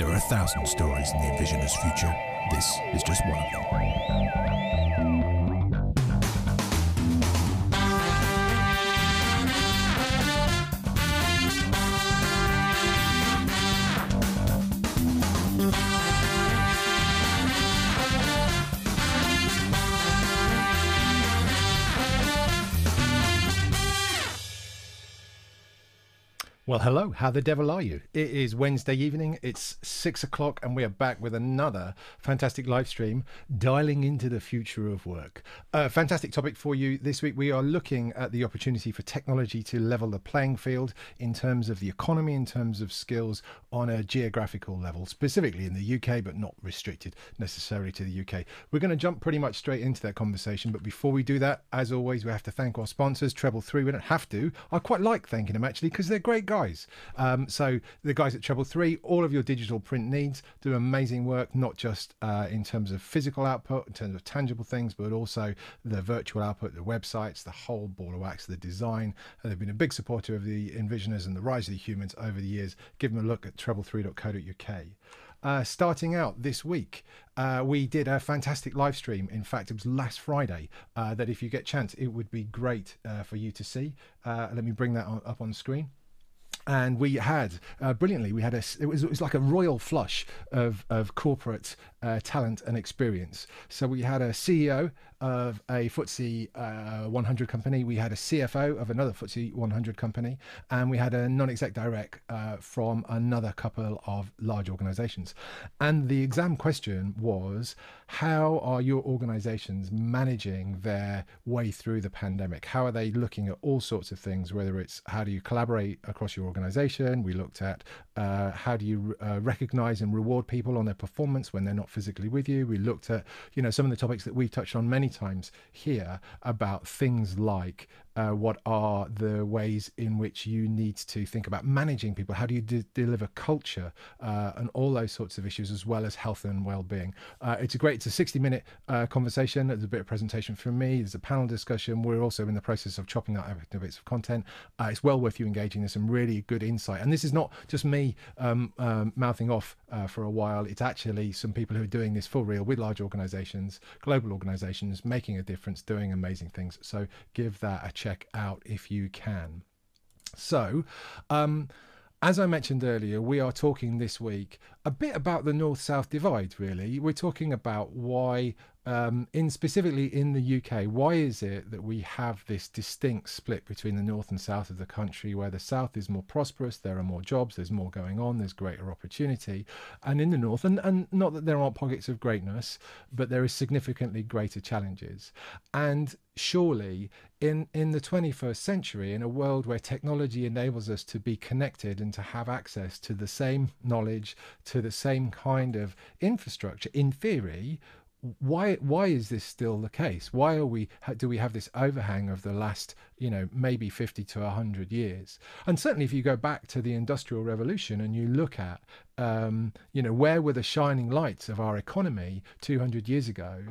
There are 1,000 stories in the Envisioner's future. This is just one of them. Well, hello, how the devil are you? It is Wednesday evening, it's 6 o'clock, and we are back with another fantastic live stream, dialing into the future of work. Fantastic topic for you this week. We are looking at the opportunity for technology to level the playing field in terms of the economy, in terms of skills on a geographical level, specifically in the UK, but not restricted necessarily to the UK. We're going to jump pretty much straight into that conversation, but before we do that, as always, we have to thank our sponsors, Treble 3. We don't have to. I quite like thanking them, actually, because they're great guys. So the guys at Treble 3, all of your digital print needs, do amazing work, not just in terms of physical output, in terms of tangible things, but also the virtual output, the websites, the whole ball of wax, the design. They've been a big supporter of the Envisioners and the rise of the humans over the years. Give them a look at treble3.co.uk. Starting out this week, we did a fantastic live stream. In fact, it was last Friday, that if you get a chance, it would be great for you to see. Let me bring that up on screen. And we had brilliantly, we had it was like a royal flush of corporate talent and experience. So we had a CEO of a FTSE 100 company, we had a CFO of another FTSE 100 company, and we had a non-exec direct from another couple of large organizations. And the exam question was, how are your organizations managing their way through the pandemic? How are they looking at all sorts of things, whether it's how do you collaborate across your organization? We looked at how do you recognize and reward people on their performance when they're not physically with you. We looked at, you know, some of the topics that we've touched on many times here about things like what are the ways in which you need to think about managing people? How do you deliver culture and all those sorts of issues, as well as health and well-being? It's a 60-minute conversation. There's a bit of presentation from me. There's a panel discussion. We're also in the process of chopping out bits of content. It's well worth you engaging. There's some really good insight. And this is not just me mouthing off for a while. It's actually some people who are doing this for real with large organizations, global organizations, making a difference, doing amazing things. So give that a check out if you can. So as I mentioned earlier, we are talking this week a bit about the north-south divide, really. We're talking about why, specifically in the UK, why is it that we have this distinct split between the north and south of the country, where the south is more prosperous, there are more jobs, there's more going on, there's greater opportunity, and in the north, and not that there aren't pockets of greatness, but there is significantly greater challenges. And surely in the 21st century, in a world where technology enables us to be connected and to have access to the same knowledge, to the same kind of infrastructure, in theory, why is this still the case? Why do we have this overhang of the last, maybe 50 to 100 years? And certainly if you go back to the Industrial Revolution and you look at where were the shining lights of our economy 200 years ago?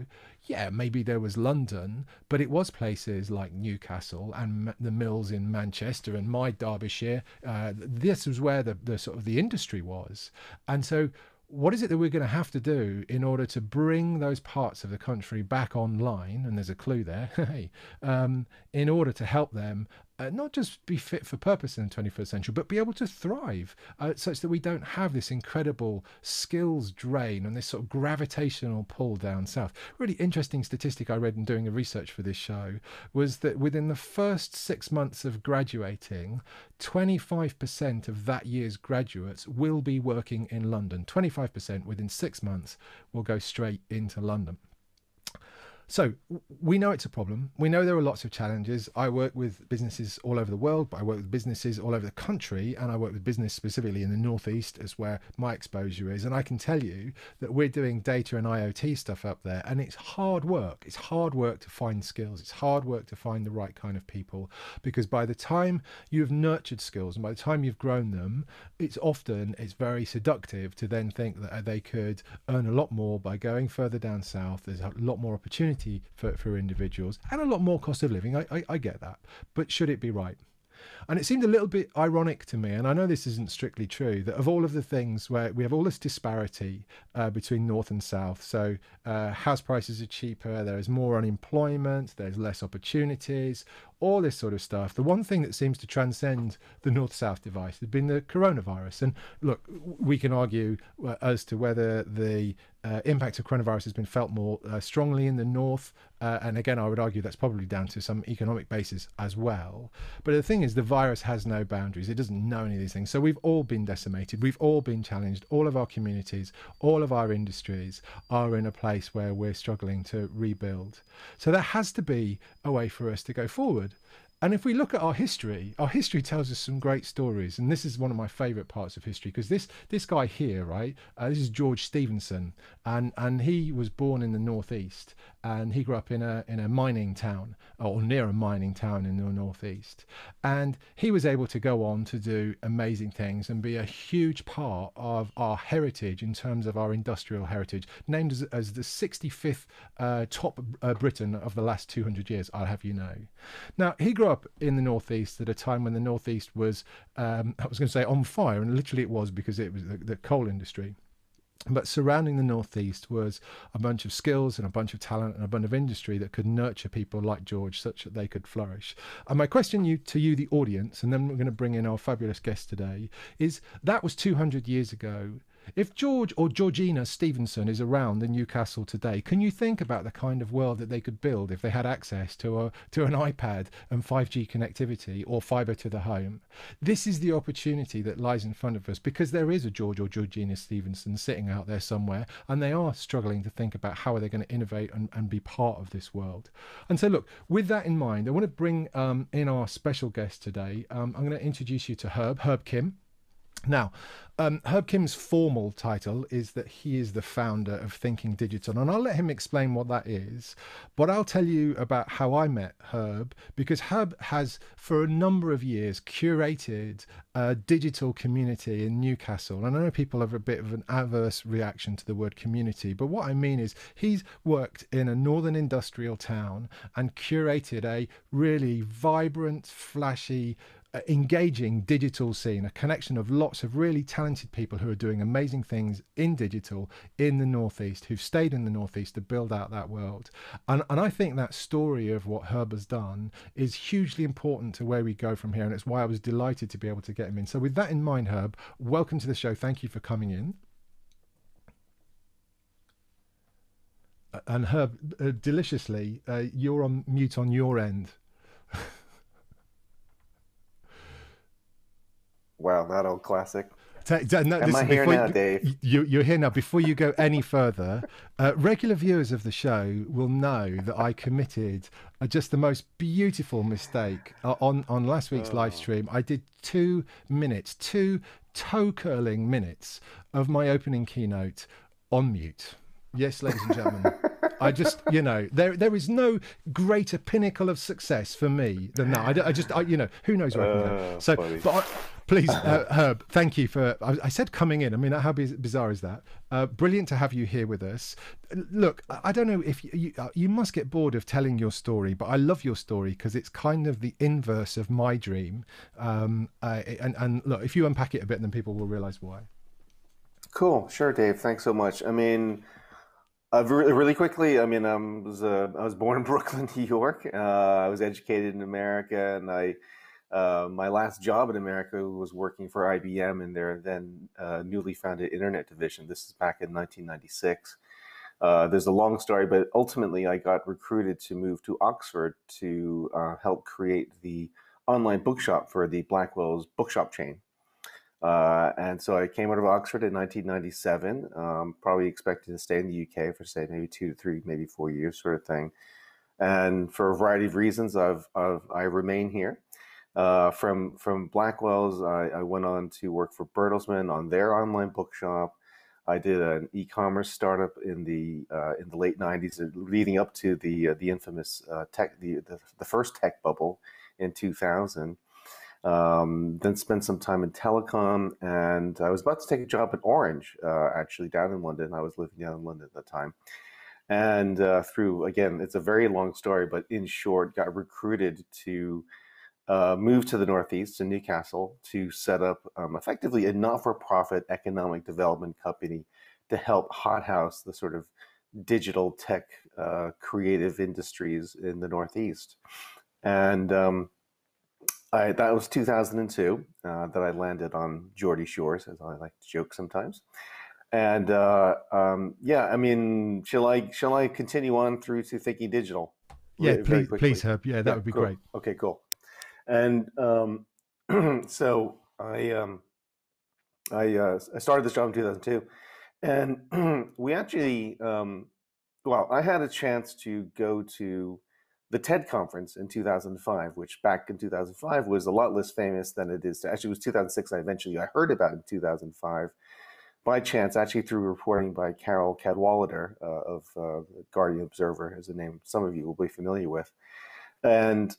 Yeah, maybe there was London, but it was places like Newcastle and the mills in Manchester and my Derbyshire. This was where the sort of the industry was. And so what is it that we're going to have to do in order to bring those parts of the country back online? And there's a clue there, in order to help them not just be fit for purpose in the 21st century, but be able to thrive, such that we don't have this incredible skills drain and this sort of gravitational pull down south. Really interesting statistic I read in doing the research for this show was that within the first 6 months of graduating, 25% of that year's graduates will be working in London. 25% within 6 months will go straight into London. So we know it's a problem. We know there are lots of challenges. I work with businesses all over the world, but I work with businesses all over the country, and I work with business specifically in the Northeast, is where my exposure is. And I can tell you that we're doing data and IoT stuff up there, and it's hard work. It's hard work to find skills. It's hard work to find the right kind of people, because by the time you've nurtured skills and by the time you've grown them, it's very seductive to then think that they could earn a lot more by going further down south. There's a lot more opportunity for individuals and a lot more cost of living. I get that, but should it be right? And it seemed a little bit ironic to me, and I know this isn't strictly true, that of all of the things where we have all this disparity between north and south, so house prices are cheaper, there is more unemployment, there's less opportunities, all this sort of stuff. The one thing that seems to transcend the north-south divide has been the coronavirus. And look, we can argue as to whether the impact of coronavirus has been felt more strongly in the north. And again, I would argue that's probably down to some economic basis as well. But the thing is, the virus has no boundaries. It doesn't know any of these things. So we've all been decimated. We've all been challenged. All of our communities, all of our industries are in a place where we're struggling to rebuild. So there has to be a way for us to go forward. And if we look at our history tells us some great stories. And this is one of my favourite parts of history, because this guy here, right, this is George Stephenson, and he was born in the northeast, and he grew up in a mining town, or near a mining town in the northeast. And he was able to go on to do amazing things and be a huge part of our heritage in terms of our industrial heritage, named as the 65th top Briton of the last 200 years, I'll have you know. Now, he grew up in the northeast at a time when the northeast was, I was going to say on fire, and literally it was, because it was the coal industry. But surrounding the northeast was a bunch of skills and a bunch of talent and a bunch of industry that could nurture people like George such that they could flourish. And my question to you, the audience, and then we're going to bring in our fabulous guest today, is that was 200 years ago. If George or Georgina Stephenson is around in Newcastle today, can you think about the kind of world that they could build if they had access to an iPad and 5G connectivity or fibre to the home? This is the opportunity that lies in front of us, because there is a George or Georgina Stephenson sitting out there somewhere, and they are struggling to think about how are they going to innovate and be part of this world. And so look, with that in mind, I want to bring in our special guest today. I'm going to introduce you to Herb Kim. Now, Herb Kim's formal title is that he is the founder of Thinking Digital, and I'll let him explain what that is. But I'll tell you about how I met Herb, because Herb has, for a number of years, curated a digital community in Newcastle. And I know people have a bit of an adverse reaction to the word community, but what I mean is he's worked in a northern industrial town and curated a really vibrant, flashy, engaging digital scene, a connection of lots of really talented people who are doing amazing things in digital in the northeast, who've stayed in the northeast to build out that world. And I think that story of what Herb has done is hugely important to where we go from here, and it's why I was delighted to be able to get him in. So with that in mind, Herb, welcome to the show. Thank you for coming in. And Herb, deliciously, you're on mute on your end. Wow, that old classic. Am I here now, Dave? You're here now. Before you go any further, regular viewers of the show will know that I committed just the most beautiful mistake on last week's live stream. I did 2 minutes, 2 toe-curling minutes of my opening keynote on mute. Yes, ladies and gentlemen. I just, there is no greater pinnacle of success for me than that. Who knows where I can go. So, please, Herb, thank you for, I said coming in. I mean, how bizarre is that? Brilliant to have you here with us. Look, I don't know if you must get bored of telling your story, but I love your story because it's kind of the inverse of my dream. And look, if you unpack it a bit, then people will realize why. Cool. Sure, Dave. Thanks so much. I mean, really quickly, I mean, I was born in Brooklyn, New York. I was educated in America, and my last job in America was working for IBM in their then newly founded internet division. This is back in 1996. There's a long story, but ultimately I got recruited to move to Oxford to help create the online bookshop for the Blackwell's bookshop chain. And so I came out of Oxford in 1997, probably expecting to stay in the UK for, say, maybe 2 to 3, maybe 4 years sort of thing. And for a variety of reasons, I remain here. From Blackwell's, I went on to work for Bertelsmann on their online bookshop. I did an e-commerce startup in the late 90s, leading up to the infamous the first tech bubble in 2000. Then spent some time in telecom, and I was about to take a job at Orange, actually down in London. I was living down in London at the time. And again, it's a very long story, but in short, got recruited to moved to the Northeast, to Newcastle, to set up effectively a not-for-profit economic development company to help hothouse the sort of digital tech creative industries in the Northeast. And that was 2002 that I landed on Geordie shores, as I like to joke sometimes. And yeah, I mean, shall I continue on through to Thinking Digital? Yeah, Very quickly. please, Herb. Yeah, that would be cool. great. Okay, cool. And so I started this job in 2002, and we actually, well, I had a chance to go to the TED conference in 2005, which back in 2005 was a lot less famous than it is. Actually, it was 2006. I heard about it in 2005 by chance, actually through reporting by Carol Cadwallader of Guardian Observer, is a name some of you will be familiar with, and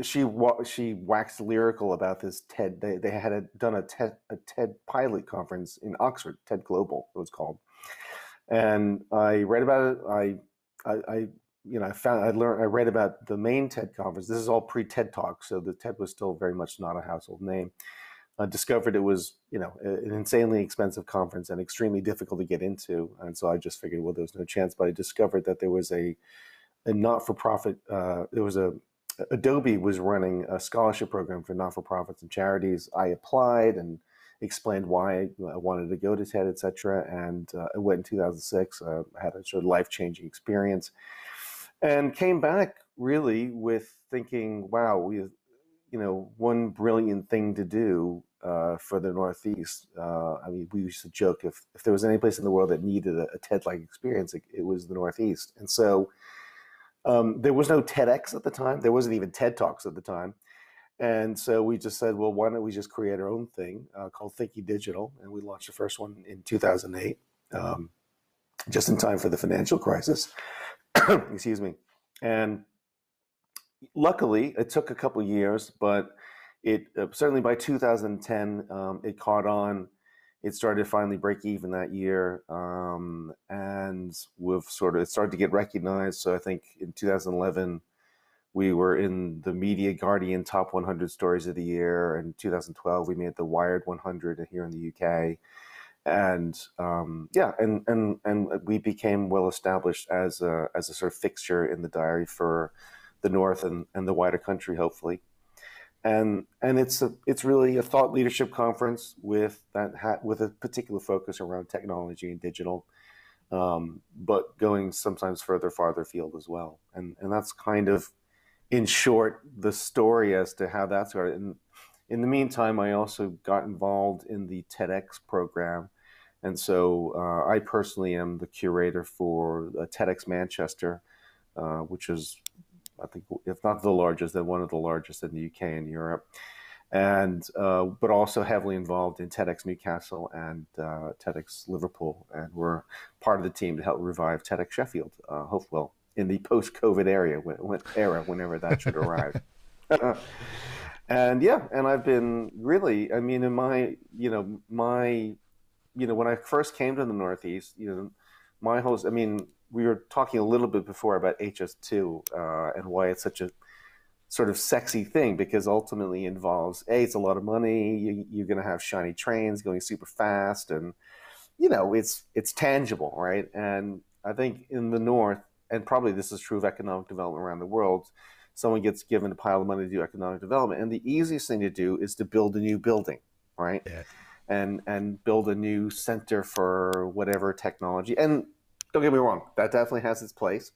she waxed lyrical about this TED. They had done a TED pilot conference in Oxford, TED Global it was called, and I read about it. I read about the main TED conference. This is all pre-TED Talk, so the TED was still very much not a household name. Discovered it was, an insanely expensive conference and extremely difficult to get into, and so I just figured, well, there was no chance. But I discovered that there was a not-for-profit. There was Adobe was running a scholarship program for not-for-profits and charities. I applied and explained why I wanted to go to TED, etc. And I went in 2006. I had a sort of life-changing experience, and came back really with thinking, wow, one brilliant thing to do for the Northeast. I mean, we used to joke if there was any place in the world that needed a TED-like experience, it was the Northeast. And so there was no TEDx at the time. There wasn't even TED Talks at the time. And so we just said, well, why don't we just create our own thing called Thinking Digital? And we launched the first one in 2008, just in time for the financial crisis. Excuse me. And luckily, it took a couple of years, but it certainly by 2010, it caught on. It started to finally break even that year, and it started to get recognized. So I think in 2011, we were in the Media Guardian Top 100 Stories of the Year. In 2012, we made the Wired 100 here in the UK, and and we became well established as a sort of fixture in the diary for the North and the wider country, hopefully. And it's really a thought leadership conference with a particular focus around technology and digital, but going sometimes farther afield as well. And that's kind of, in short, the story as to how that started. And in the meantime, I also got involved in the TEDx program, and so I personally am the curator for TEDx Manchester, which is, I think, if not the largest, then one of the largest in the UK and Europe, and but also heavily involved in TEDx Newcastle and TEDx Liverpool, and we're part of the team to help revive TEDx Sheffield, hopefully in the post-COVID era, whenever that should arrive. And I've been really, I mean, in my, when I first came to the Northeast, my host, I mean, we were talking a little bit before about HS2 and why it's such a sort of sexy thing, because ultimately involves, it's a lot of money. You're going to have shiny trains going super fast, and it's tangible, right? And I think in the North, and probably this is true of economic development around the world, someone gets given a pile of money to do economic development, and the easiest thing to do is to build a new building, right? Yeah. And build a new center for whatever technology. And don't get me wrong, that definitely has its place.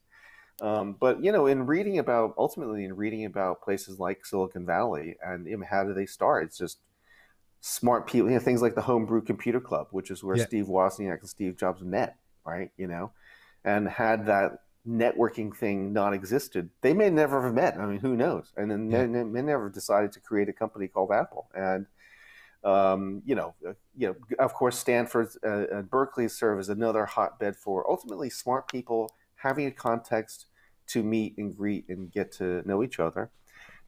But in reading about places like Silicon Valley and how do they start? It's just smart people, things like the Homebrew Computer Club, which is where Steve Wozniak and Steve Jobs met, right? And had that networking thing not existed, they may never have met. I mean, who knows? And then they never decided to create a company called Apple. And of course, Stanford and Berkeley serve as another hotbed for ultimately smart people having a context to meet and greet and get to know each other.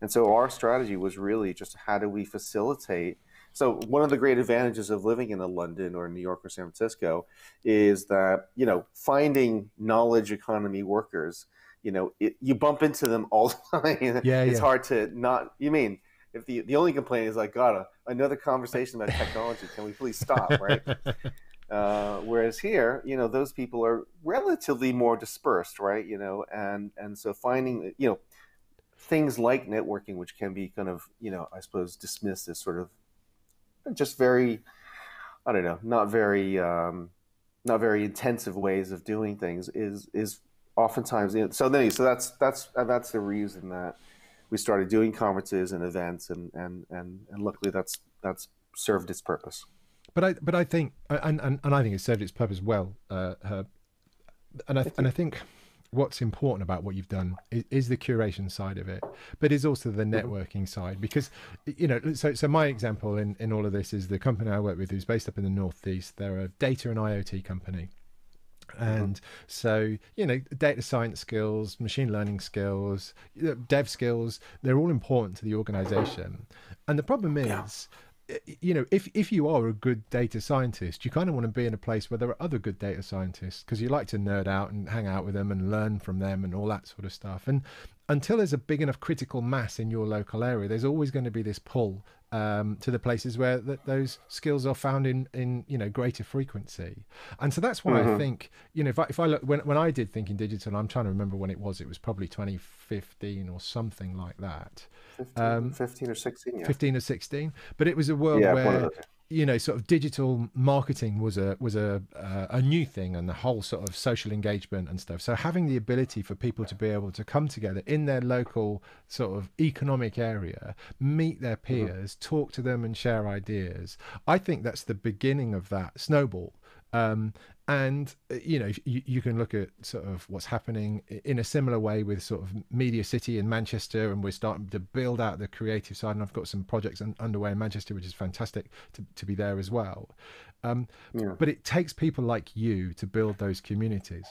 And so our strategy was really just, how do we facilitate? So one of the great advantages of living in a London or New York or San Francisco is that, finding knowledge economy workers, you bump into them all the time. Yeah, It's yeah. hard to not. You mean if the only complaint is like, God, another conversation about technology? Can we please stop? Right. Whereas here, those people are relatively more dispersed, right? And so finding, things like networking, which can be kind of, I suppose dismissed as sort of just very, I don't know, not very intensive ways of doing things is oftentimes, so that's the reason that we started doing conferences and events, and luckily that's served its purpose. But I think, and I think it served its purpose well, Herb. And I think what's important about what you've done is the curation side of it, but is also the networking side, because so my example in all of this is the company I work with, who's based up in the Northeast. They're a data and IoT company. And so, data science skills, machine learning skills, dev skills, they're all important to the organization. And the problem is, if you are a good data scientist, you kind of want to be in a place where there are other good data scientists, because you like to nerd out and hang out with them and learn from them and all that sort of stuff. And until there's a big enough critical mass in your local area, there's always going to be this pull to the places where those skills are found in greater frequency. And so that's why I think, if I look, when I did Thinking Digital, I'm trying to remember when it was probably 2015 or something like that. 15 or 16, yeah. 15 or 16, but it was a world where sort of digital marketing was a new thing, and the whole sort of social engagement and stuff. So having the ability for people to be able to come together in their local sort of economic area, meet their peers, talk to them and share ideas, I think that's the beginning of that snowball. And you can look at sort of what's happening in a similar way with sort of Media City in Manchester, and we're starting to build out the creative side, and I've got some projects underway in Manchester, which is fantastic to be there as well. But it takes people like you to build those communities.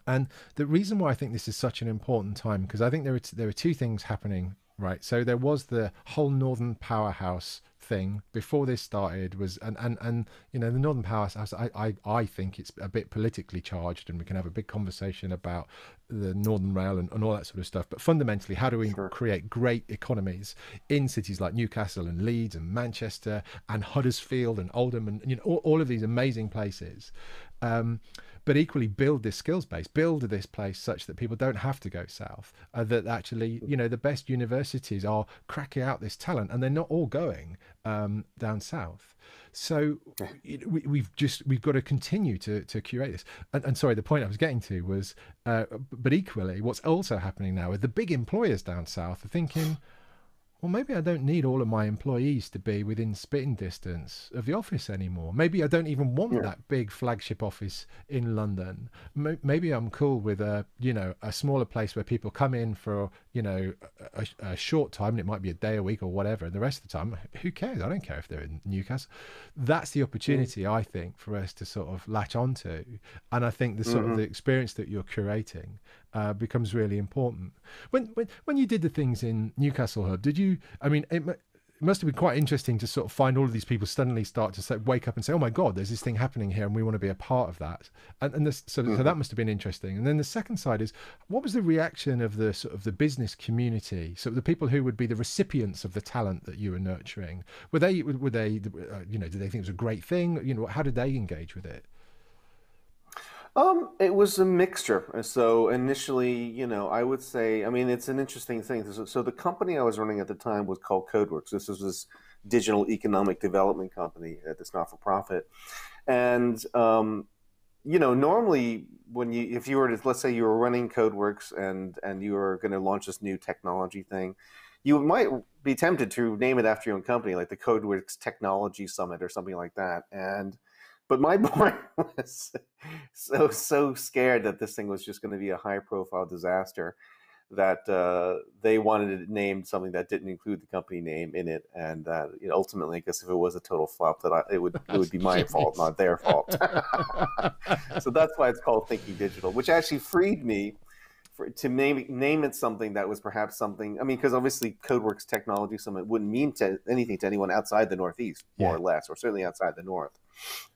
And the reason why I think this is such an important time, because I think there are two things happening, right? So there was the whole Northern Powerhouse thing before this started, was and the Northern Powerhouse, I think it's a bit politically charged, and we can have a big conversation about the Northern Rail and all that sort of stuff. But fundamentally, how do we create great economies in cities like Newcastle and Leeds and Manchester and Huddersfield and Oldham and all of these amazing places, but equally build this skills base, build this place such that people don't have to go south, that actually the best universities are cracking out this talent, and they're not all going down south. So we've got to continue to curate this. And sorry, the point I was getting to was, but equally, what's also happening now is the big employers down south are thinking, well, maybe I don't need all of my employees to be within spitting distance of the office anymore. Maybe I don't even want that big flagship office in London. Maybe I'm cool with a smaller place where people come in for a short time, and it might be a day a week or whatever, and the rest of the time, who cares? I don't care if they're in Newcastle. That's the opportunity, I think, for us to sort of latch onto. And I think the sort of the experience that you're curating becomes really important. When you did the things in Newcastle Hub, did you? I mean, it must have been quite interesting to sort of find all of these people suddenly start to wake up and say, "Oh my God, there's this thing happening here, and we want to be a part of that." So that must have been interesting. And then the second side is, what was the reaction of the sort of the business community? So the people who would be the recipients of the talent that you were nurturing, were they did they think it was a great thing? How did they engage with it? It was a mixture. So initially, I would say, I mean, it's an interesting thing. So the company I was running at the time was called Codeworks. This was this digital economic development company that's not for profit. And, normally if you were to, let's say you were running Codeworks and you were going to launch this new technology thing, you might be tempted to name it after your own company, like the Codeworks Technology Summit or something like that. But my board was so scared that this thing was just going to be a high-profile disaster that they wanted it named something that didn't include the company name in it, and ultimately, I guess if it was a total flop, it would be my fault, not their fault. So that's why it's called Thinking Digital, which actually freed me to name it something that was perhaps something. I mean, because obviously Codeworks Technology Summit wouldn't mean anything to anyone outside the Northeast, more or less, or certainly outside the North.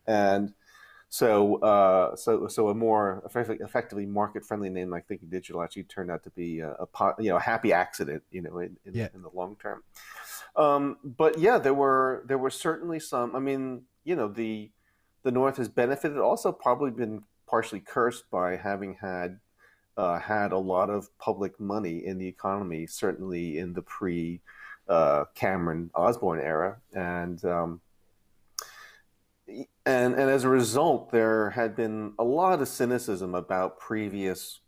And So a more effectively market-friendly name like Thinking Digital actually turned out to be a happy accident, Yeah. in the long term. But yeah, there were certainly some. I mean, the North has benefited, also probably been partially cursed by having had a lot of public money in the economy, certainly in the pre Cameron Osborne era, and as a result, there had been a lot of cynicism about previous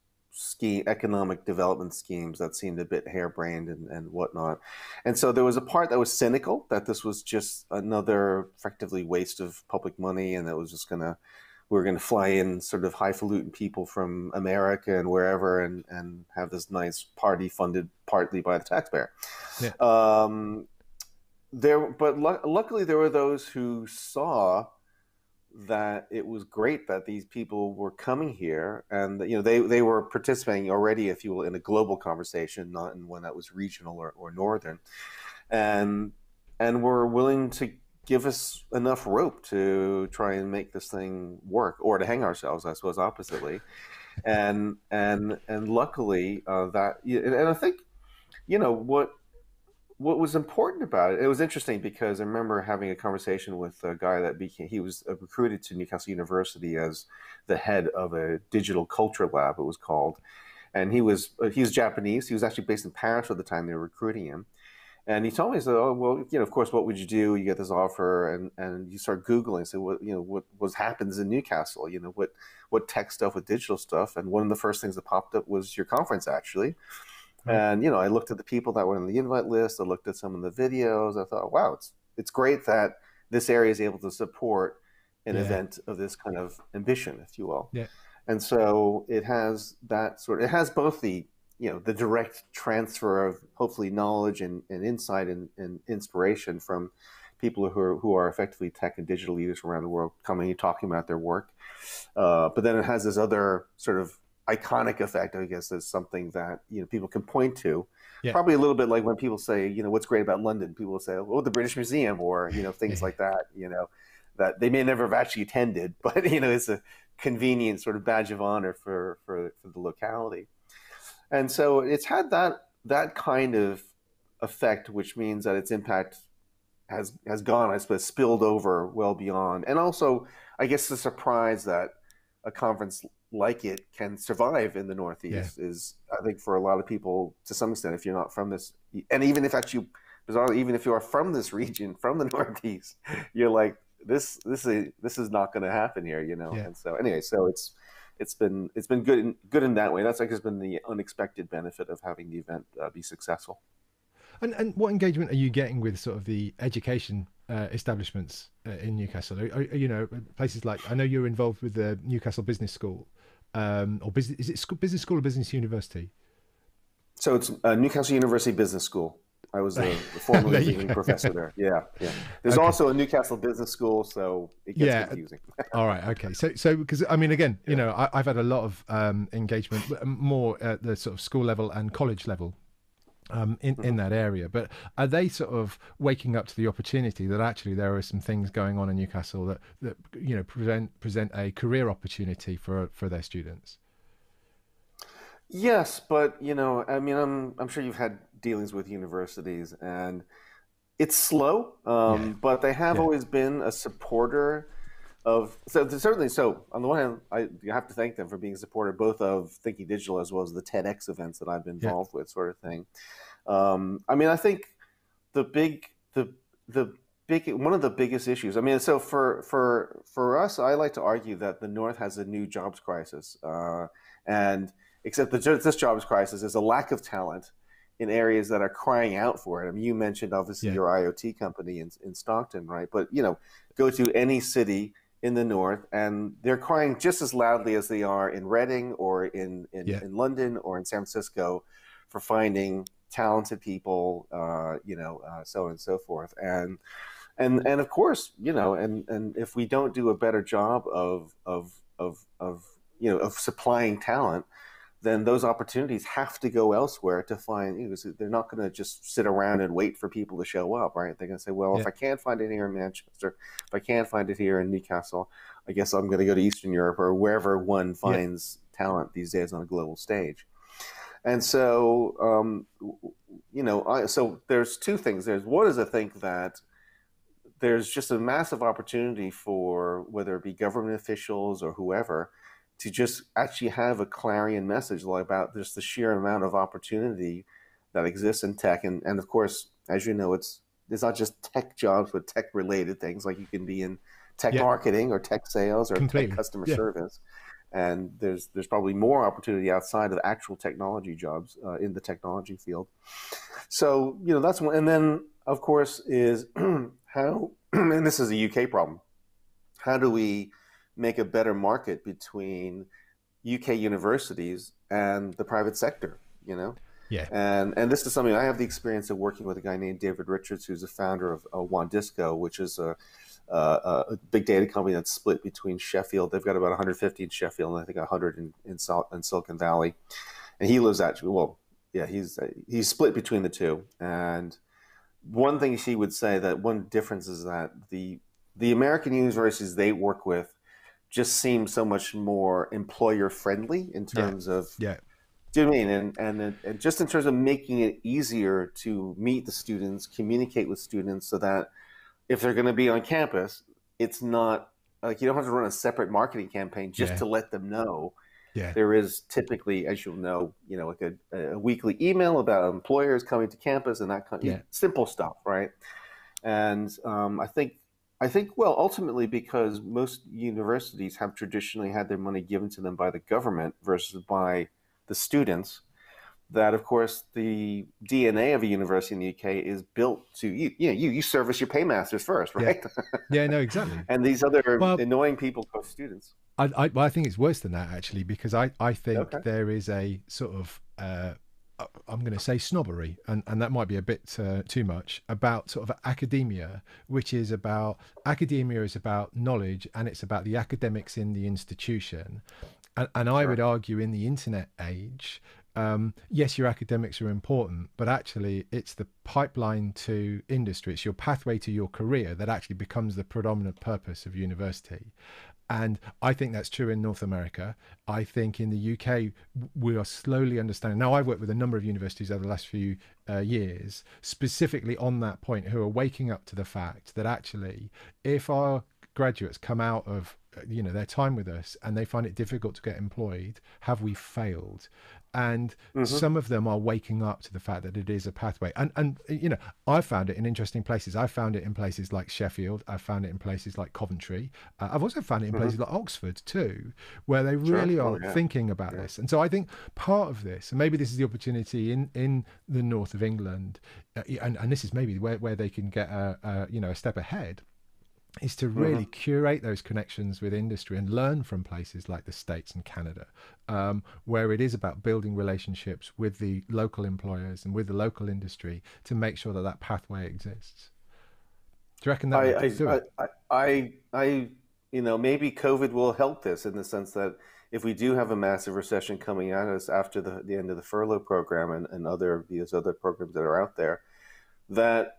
economic development schemes that seemed a bit harebrained and whatnot. And so there was a part that was cynical, that this was just another effectively waste of public money, and that was just we were gonna fly in sort of highfalutin people from America and wherever, and have this nice party funded partly by the taxpayer. Yeah. But luckily there were those who saw that it was great that these people were coming here, and they were participating already, if you will, in a global conversation, not in one that was regional or northern, and were willing to give us enough rope to try and make this thing work, or to hang ourselves, I suppose, oppositely. And luckily, and I think what was important about it, it was interesting because I remember having a conversation with a guy he was recruited to Newcastle University as the head of a digital culture lab, it was called. And he was Japanese. He was actually based in Paris at the time they were recruiting him. And he told me, he said, "Oh, well, of course, what would you do? You get this offer," and you start Googling, say, what happens in Newcastle? What tech stuff with digital stuff? And one of the first things that popped up was your conference, actually. And I looked at the people that were on the invite list. I looked at some of the videos. I thought, wow, it's great that this area is able to support an event of this kind of ambition, if you will. Yeah. And so it has both the direct transfer of hopefully knowledge and insight and inspiration from people who are effectively tech and digital leaders around the world coming and talking about their work. But then it has this other sort of iconic effect, I guess, is something that people can point to. Yeah. Probably a little bit like when people say, what's great about London. People will say, oh, the British Museum, or things like that. That they may never have actually attended, but it's a convenient sort of badge of honor for the locality. And so it's had that kind of effect, which means that its impact has gone, I suppose, spilled over well beyond. And also, I guess the surprise that a conference like it can survive in the Northeast is, I think, for a lot of people, to some extent, if you're not from this, and even if actually, bizarrely, even if you are from this region, from the Northeast, you're like, this is not going to happen here, And so anyway, so it's been good in that way. That's, I guess, been the unexpected benefit of having the event be successful. And what engagement are you getting with sort of the education establishments in Newcastle? Places like, I know you're involved with the Newcastle Business School, or business, is it business school or business university? So it's Newcastle University Business School. I was a formerly visiting professor there. Yeah. There's also a Newcastle Business School, so it gets confusing. All right, okay. So because I mean, again, I've had a lot of engagement, more at the sort of school level and college level. In that area, but are they sort of waking up to the opportunity that actually there are some things going on in Newcastle that present a career opportunity for their students? Yes, but I mean, I'm sure you've had dealings with universities, and it's slow, but they have always been a supporter of, certainly. So on the one hand, you have to thank them for being a supporter both of Thinking Digital as well as the TEDx events that I've been involved with, sort of thing. I mean, I think the big one of the biggest issues. I mean, so for us, I like to argue that the North has a new jobs crisis, and except that this jobs crisis is a lack of talent in areas that are crying out for it. I mean, you mentioned obviously your IoT company in Stockton, right? But go to any city in the North, and they're crying just as loudly as they are in Reading or in London or in San Francisco for finding talented people, so on and so forth. And of course, and if we don't do a better job of supplying talent, then those opportunities have to go elsewhere to find, they're not going to just sit around and wait for people to show up, right? They're going to say, well, if I can't find it here in Manchester, if I can't find it here in Newcastle, I guess I'm going to go to Eastern Europe or wherever one finds talent these days on a global stage. And so, so there's two things. There's one is I think that there's just a massive opportunity for whether it be government officials or whoever to just actually have a clarion message about just the sheer amount of opportunity that exists in tech. And of course, as you know, it's not just tech jobs, but tech related things. Like you can be in tech marketing or tech sales or tech customer service. And there's probably more opportunity outside of actual technology jobs in the technology field. So, that's one. And then, of course, is how, and this is a UK problem, how do we make a better market between UK universities and the private sector, And this is something I have the experience of working with a guy named David Richards, who's the founder of Wandisco, which is a big data company that's split between Sheffield. They've got about 150 in Sheffield and I think 100 in Silicon Valley. And he lives actually, he's split between the two. And one thing she would say that one difference is that the American universities they work with just seem so much more employer friendly in terms of, do you know what I mean? And just in terms of making it easier to meet the students, communicate with students so that if they're going to be on campus, it's not like you don't have to run a separate marketing campaign just to let them know. There is typically, as you'll know, like a weekly email about employers coming to campus and that kind of simple stuff, right? And I think, well, ultimately because most universities have traditionally had their money given to them by the government versus by the students, that of course the DNA of a university in the UK is built to you service your paymasters first, right? No, exactly. And these other annoying people called students. I think it's worse than that actually, because I think there is a sort of I'm going to say snobbery, and that might be a bit too much, about sort of academia, which is about knowledge, and it's about the academics in the institution. And I would argue in the internet age, yes, your academics are important, but actually it's the pipeline to industry, it's your pathway to your career that actually becomes the predominant purpose of university. And I think that's true in North America. I think in the UK, we are slowly understanding. Now, I've worked with a number of universities over the last few years, specifically on that point, who are waking up to the fact that actually, if our graduates come out of their time with us and they find it difficult to get employed, have we failed? And some of them are waking up to the fact that it is a pathway. And I've found it in interesting places. I found it in places like Sheffield. I've found it in places like Coventry. I've also found it in places like Oxford too, where they really are thinking about this. And so I think part of this, and maybe this is the opportunity in the north of England, and this is maybe where they can get a step ahead, is to really curate those connections with industry and learn from places like the States and Canada, where it is about building relationships with the local employers and with the local industry to make sure that that pathway exists. Do you reckon that? Maybe COVID will help this in the sense that if we do have a massive recession coming at us after the end of the furlough program and these other programs that are out there, that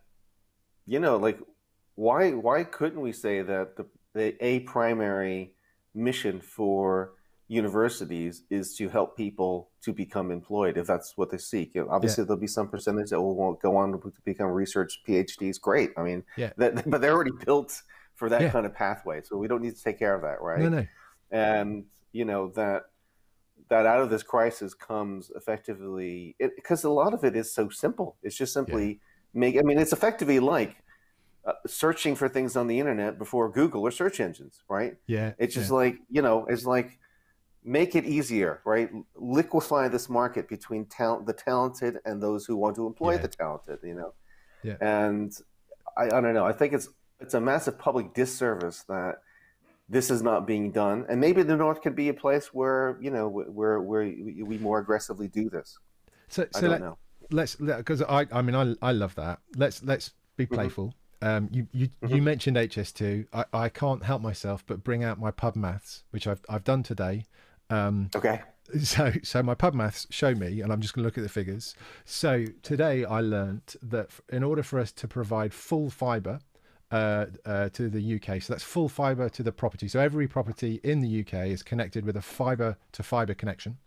why couldn't we say that a primary mission for universities is to help people to become employed if that's what they seek? Obviously, there'll be some percentage that will go on to become research PhDs. Great. I mean, but they're already built for that kind of pathway. So we don't need to take care of that, right? No. And, that out of this crisis comes effectively, because a lot of it is so simple. It's just simply it's effectively like searching for things on the internet before Google or search engines, right? It's just like, it's like, make it easier, right? Liquefy this market between the talented and those who want to employ the talented, And I don't know. I think it's a massive public disservice that this is not being done. And maybe the North could be a place where, where we more aggressively do this. So I don't know. Let's, because I love that. Let's be playful. You mentioned HS2. I can't help myself but bring out my pub maths, which I've done today. Okay. So my pub maths show me, and I'm just going to look at the figures. So today I learnt that in order for us to provide full fibre to the UK, so that's full fibre to the property. So every property in the UK is connected with a fibre to fibre connection.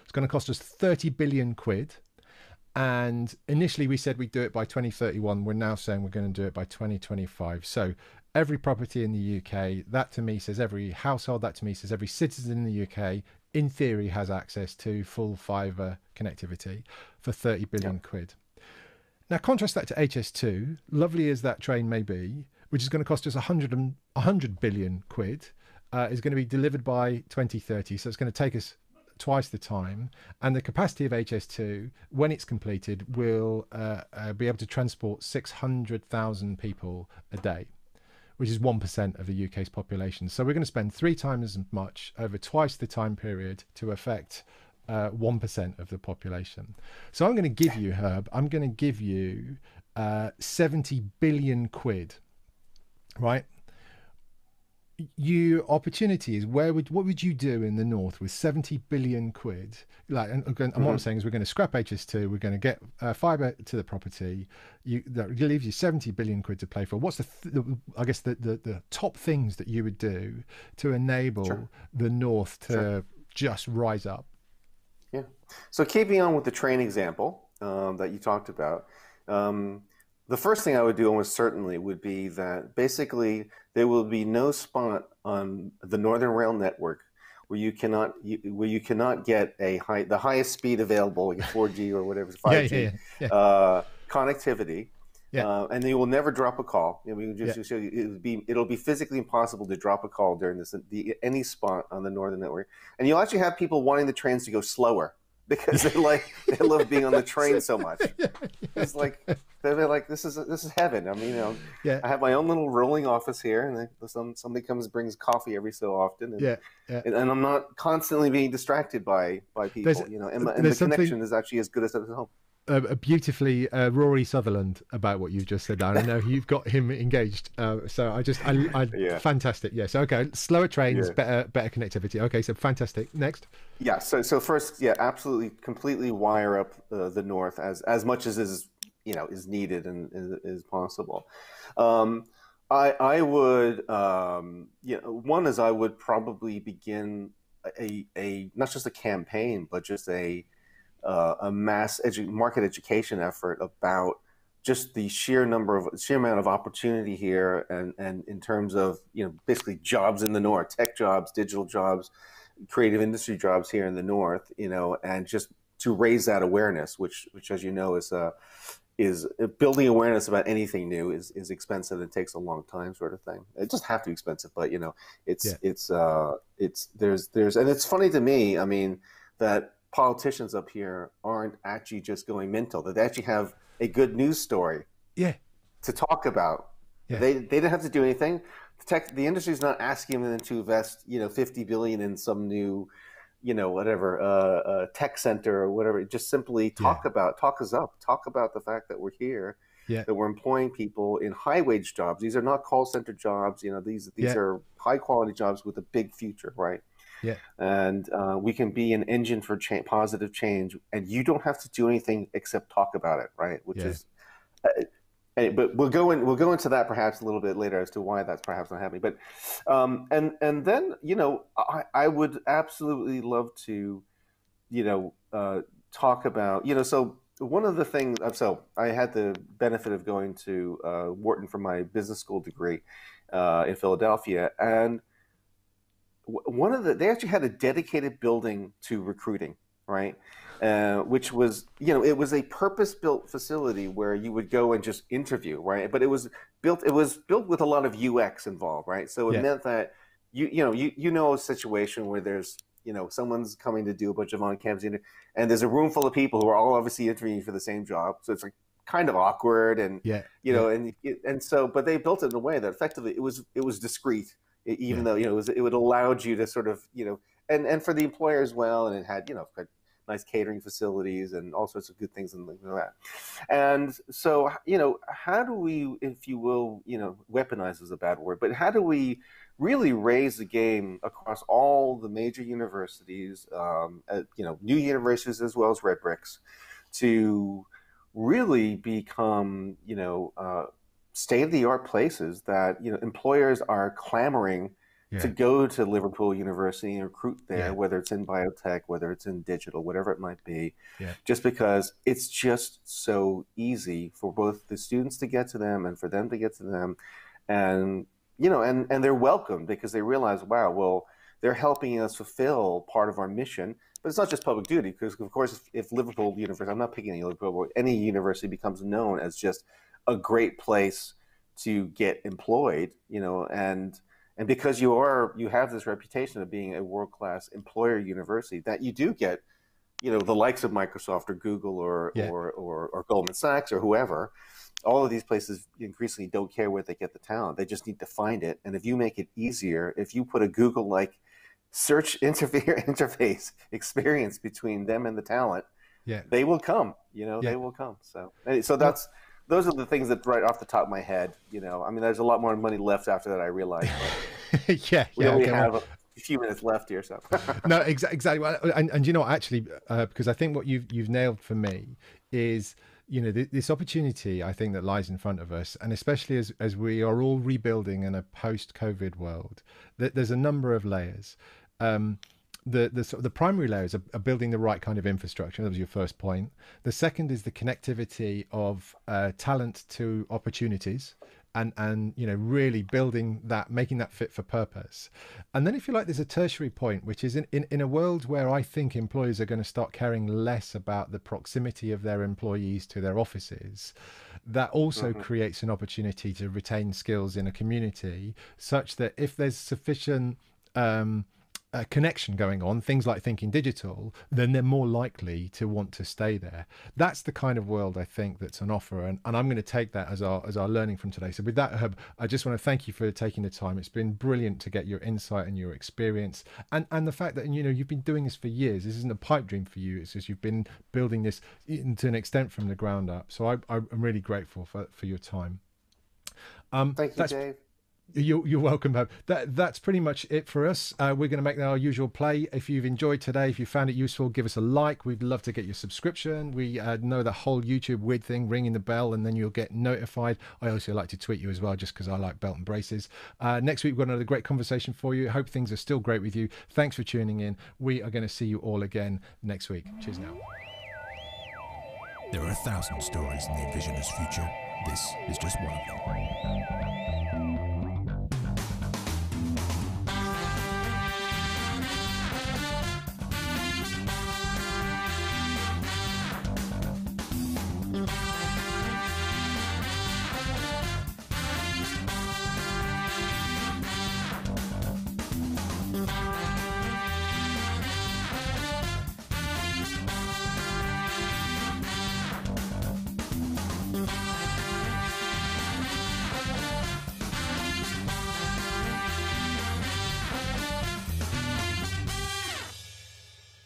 It's going to cost us 30 billion quid. And initially we said we'd do it by 2031. We're now saying we're going to do it by 2025. So every property in the UK, that to me says every household, that to me says every citizen in the UK, in theory, has access to full fibre connectivity for 30 billion quid. Now, contrast that to HS2, lovely as that train may be, which is going to cost us 100 billion quid, is going to be delivered by 2030. So it's going to take us twice the time, and the capacity of HS2 when it's completed will be able to transport 600,000 people a day, which is 1% of the UK's population. So we're going to spend 3 times as much over twice the time period to affect 1% of the population. So I'm going to give you, Herb, I'm going to give you 70 billion quid, right? Your opportunity is what would you do in the north with 70 billion quid? Like, and what I'm saying is we're going to scrap HS2, we're going to get fibre to the property. That leaves you 70 billion quid to play for. What's I guess the top things that you would do to enable the north to just rise up? Yeah. So keeping on with the train example that you talked about, the first thing I would do almost certainly would be that basically there will be no spot on the Northern Rail network where you cannot get the highest speed available, like 4G or whatever, 5G connectivity. Yeah. And you will never drop a call. We can just show you it'll be physically impossible to drop a call during any spot on the Northern network. And you'll actually have people wanting the trains to go slower because they love being on the train so much. It's like they're like, this is heaven. I mean, I have my own little rolling office here, and somebody comes and brings coffee every so often, and I'm not constantly being distracted by people. And the connection is actually as good as at home. Beautifully Rory Sutherland about what you've just said there. I know you've got him engaged, so I fantastic. Yes, okay, slower trains, better connectivity. Okay, so fantastic. Next. Yeah, so first, absolutely, completely wire up the north as much as is needed and is possible. I would one is I would probably begin a not just a campaign, but just a mass market education effort about just the sheer amount of opportunity here, and in terms of basically jobs in the north, tech jobs, digital jobs, creative industry jobs here in the north, and just to raise that awareness, which as you know is building awareness about anything new is expensive and takes a long time, sort of thing. It doesn't have to be expensive, but it's and it's funny to me, I mean, that politicians up here aren't actually just going mental. That they actually have a good news story to talk about. They didn't have to do anything. The industry's not asking them to invest 50 billion in some new tech center or whatever. Just simply talk about the fact that we're here, that we're employing people in high wage jobs. These are not call center jobs. These are high quality jobs with a big future, right? Yeah. And we can be an engine for positive change, and you don't have to do anything except talk about it, right? Which is, but we'll go into that perhaps a little bit later as to why that's perhaps not happening. But and then I would absolutely love to talk about so one of the things. So I had the benefit of going to Wharton for my business school degree in Philadelphia, and they actually had a dedicated building to recruiting, right? Which was, it was a purpose-built facility where you would go and just interview, right? But it was built with a lot of UX involved, right? So it meant that a situation where there's someone's coming to do a bunch of on-campus interviews, and there's a room full of people who are all obviously interviewing for the same job, so it's like kind of awkward, and and so, but they built it in a way that effectively it was discreet. Even though it would allowed you to sort of and for the employer as well, and it had nice catering facilities and all sorts of good things and like that. And so, how do we, if you will, weaponize is a bad word, but how do we really raise the game across all the major universities, new universities as well as red bricks, to really become, state-of-the-art places that, employers are clamoring to go to Liverpool University and recruit there, whether it's in biotech, whether it's in digital, whatever it might be, just because it's just so easy for both the students to get to them and for them to get to them. And, and they're welcome because they realize, wow, well, they're helping us fulfill part of our mission. But it's not just public duty, because, of course, if Liverpool University, I'm not picking any Liverpool, any university becomes known as just a great place to get employed, and because you have this reputation of being a world-class employer university, that you do get, the likes of Microsoft or Google or Goldman Sachs or whoever. All of these places increasingly don't care where they get the talent. They just need to find it. And if you make it easier, if you put a Google-like search interface experience between them and the talent, they will come. They will come. So those are the things that right off the top of my head. There's a lot more money left after that, I realize. We only have a few minutes left here, so. No, exactly. And actually, because I think what you've nailed for me is, this opportunity, I think, that lies in front of us, and especially as we are all rebuilding in a post-COVID world, there's a number of layers. The primary layers are building the right kind of infrastructure. That was your first point. The second is the connectivity of talent to opportunities, and really building that, making that fit for purpose. And then, if you like, there's a tertiary point, which is in a world where I think employers are going to start caring less about the proximity of their employees to their offices. That also creates an opportunity to retain skills in a community, such that if there's sufficient connection going on, things like thinking digital, then they're more likely to want to stay there. That's the kind of world I think that's on offer, and I'm going to take that as our learning from today. So with that, Herb, I just want to thank you for taking the time. It's been brilliant to get your insight and your experience, and the fact that you've been doing this for years. This isn't a pipe dream for you. It's just you've been building this to an extent from the ground up. So I'm really grateful for your time. Thank you, Dave. You're welcome, Bob. That's pretty much it for us. We're going to make our usual play. If you've enjoyed today, if you found it useful, give us a like. We'd love to get your subscription. We know the whole YouTube weird thing, ringing the bell, and then you'll get notified. I also like to tweet you as well, just because I like belt and braces. Next week, we've got another great conversation for you. Hope things are still great with you. Thanks for tuning in. We are going to see you all again next week. Cheers now. There are 1,000 stories in the Envisioners' future. This is just one of them.